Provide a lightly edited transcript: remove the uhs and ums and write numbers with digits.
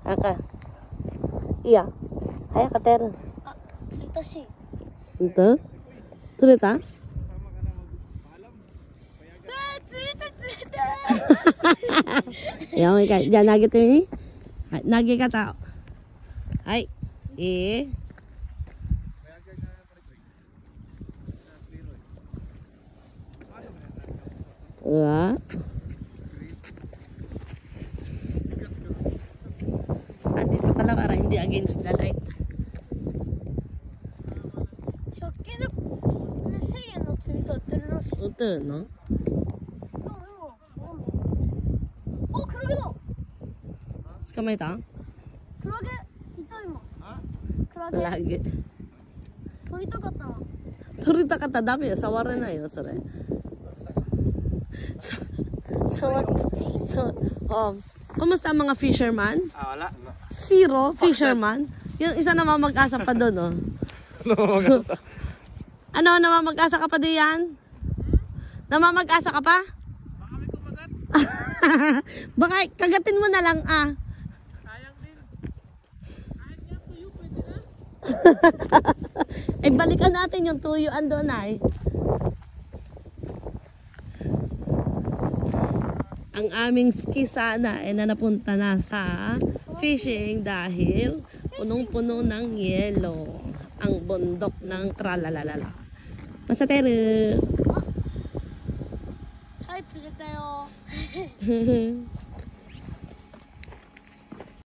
Aka. Iya. Haya ka, Ter. Ah, cerita sih. Ito? Turita? Cerita. Ya, jangan nagit ini. Nagi ka tao. Ay. Wah. Dito pala para hindi against the light. 100均で1000円の釣り竿売ってるらしい。売ってるの？お、クラゲだ。捕まえた？クラゲいた今。クラゲ。Lagi. 取りたかったな。取りたかったらダメよ。触れないよ、それ。触って。Oh. Kumusta ang mga fisherman? Wala. Zero fisherman? Yung isa naman mag-asa pa doon, oh. Ano, namamag-asa ka pa diyan? Namamag-asa ka pa? Baka may kumagat. Baka kagatin mo na lang, ah. Sayang din. Kahit nga tuyo, pwede na. Ay, balikan natin yung tuyuan doon, ay. Ang aming ski sana ay napunta na sa fishing dahil punong-puno ng yelo ang bundok ng Tralalala. Basta Tere. Hi, 釣れたよ。